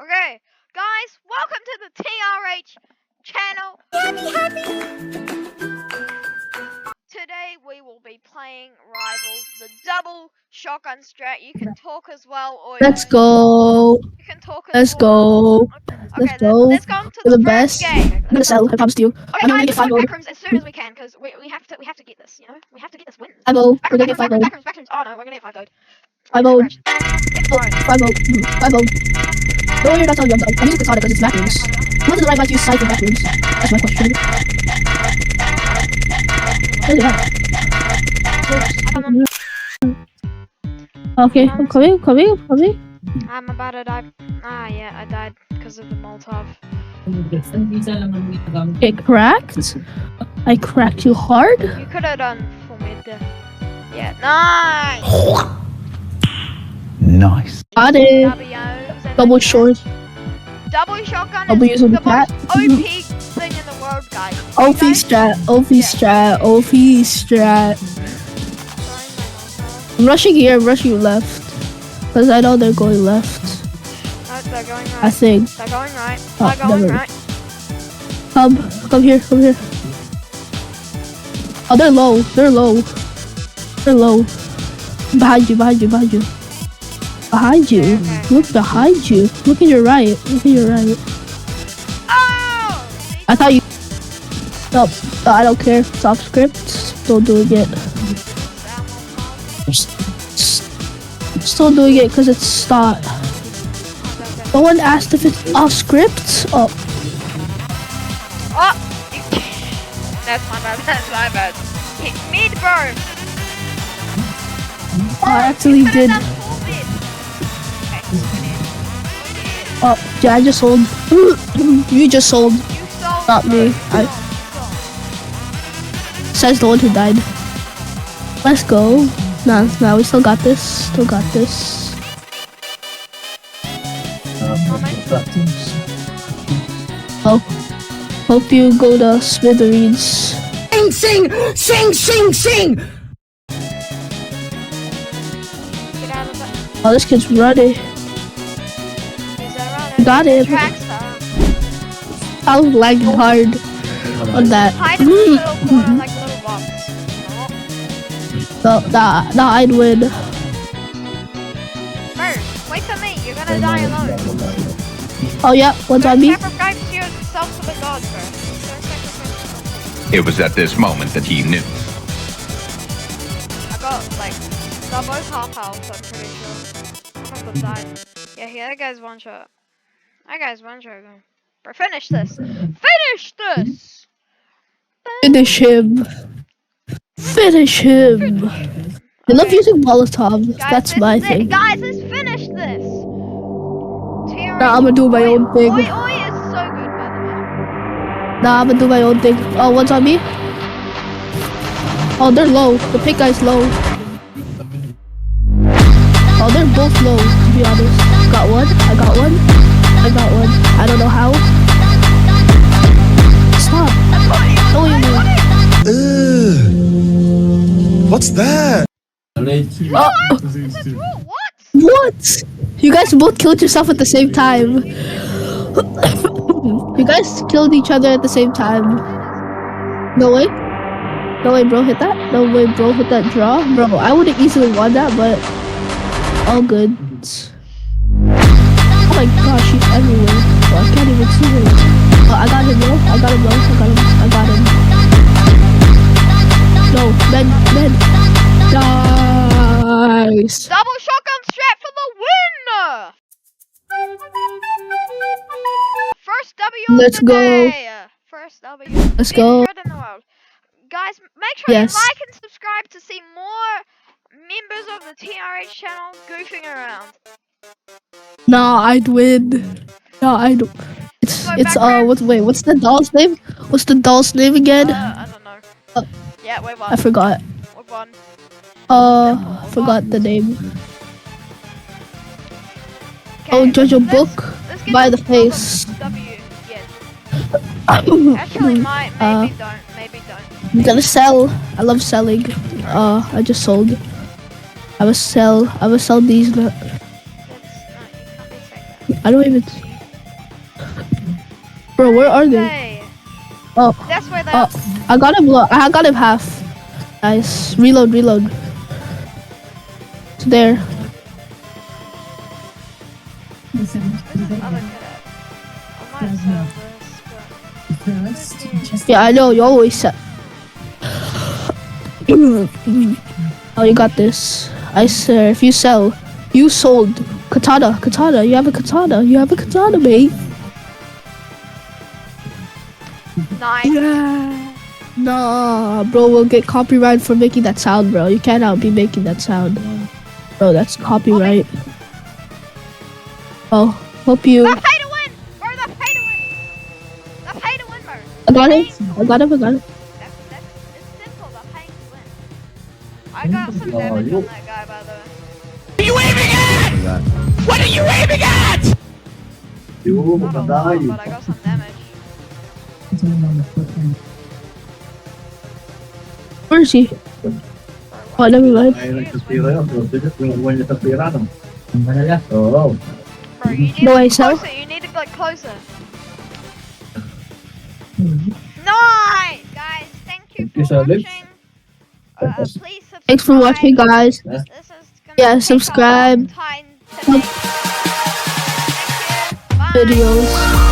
Okay, guys, welcome to the TRH channel. Today we will be playing Rivals, the double shotgun strat. You can talk as well, or Let's go. you can talk as Let's well. go. Okay, Let's go. let's go on to We're the the first best. game. I'm gonna sell. I promise to you. Okay, I'm gonna guys, get let's 5 go mode. backrooms as soon as we can, because we have to get this. You know, we have to get this win. 5 mode. We're gonna get 5 mode. Backrooms. Oh no, we're gonna get 5 gold. 5 mode. It's Oh, fine. 5 mode. 5 mode. Don't worry about telling you. I'm using Katana because it's backrooms. What is the right way to use side for backrooms? That's my question. What is that? Okay, I'm coming. I'm about to die. Ah, yeah, I died because of the Molotov. It cracked. I cracked you hard. You could have done for me there. Yeah, nice! Nice. Got it. W's and Double a short. Double shotgun Double is using the the cat. most OP thing in the world, guys. OP strat. OP strat. OP strat. I'm rushing here. I'm rushing left. Because I know they're going left. No, they're going right. I think. They're going right. Oh, They're going never. right. Come here. Oh, they're low. Behind you. Okay. Look behind you. Look at your right. Oh! I thought you. Nope. I don't care. Stop script. Still doing it. Still doing it because it's start. No one asked if it's off script. Oh. Oh! That's my bad. Hit mid, bro. I actually did. Oh, yeah, I just sold. You just sold. You sold, Not bro. me. You I sold. says the one who died. Let's go. Nah, we still got this. Oh, hope you go to smithereens. Sing! Get out of the... Oh, this kid's running. Is that right? Got it. Trackstar. I was lagging hard on that. Hide in the little corner like a little box. No, I'd win. Bro, wait for me. You're gonna die alone. Oh yeah, what's on me? Sacrifice yourself to the gods, bro. Don't sacrifice yourself. It was at this moment that he knew. I got like they're both half health, so I'm pretty sure. One of them died. Yeah, that guy's one shot. Bro, finish this. Finish him. I love using Molotov. That's my thing. Guys, let's finish this. Nah, I'm gonna do my own thing. Oioioi is so good, by the way. Nah, I'm gonna do my own thing. Oh, what's on me? Oh, they're low. The pink guy's low. Oh, they're both low, to be honest. Got one. I got one. I don't know how. Stop. Don't you What's that? What? You guys both killed yourself at the same time. You guys killed each other at the same time. No way, bro, hit that. No way, bro, hit that draw. Bro, I would have easily won that, but all good. Oh my gosh, she's everywhere. Oh, I can't even see her. Oh, I got him, bro. I got him. No, men. Nice. Double shotgun strat for the win! First W of Let's the go. day. First W. Let's Biggest go. threat in the world. Guys, make sure Yes. you like and subscribe to see more members of the TRH channel goofing around. Nah, I'd win. No, I don't. It's what's the doll's name? What's the doll's name again? I don't know. Yeah, we won. I forgot. We won. Forgot the name. Okay, Oh, judge a let's- book let's get by this the face. W. Yeah. Actually, maybe don't. I'm gonna sell. I love selling. I just sold. I will sell these. That's not, you can't be saying that. I don't even. Bro, where are they? Hey, Oh, that's where they oh, I got him. I got him half. Nice. Reload. It's there. Where's this other kid at? I might sell this, but... Yeah, I know. You always said. Oh, you got this. I swear, if you sell, you sold. Katana. You have a katana, mate. Nice. Yeah. Nah, bro, we'll get copyright for making that sound, bro. You cannot be making that sound. Bro, that's copyright. Oh, hope you... The pay to win! Bro, the pay to win! The pay to win, bro. I got him. It's simple, the pay to win. I got some damage on that guy, by the way. What are you aiming at? What are you aiming at? Not a lot, but I got some damage. Where is he? Oh, never mind. Bro, you need No, I to sell. closer, you need to go closer. Nice! Guys, thank you for watching. Please subscribe. Thanks for watching, guys. This is gonna Yeah, take subscribe. a long time to make. Thank you. Bye. Videos.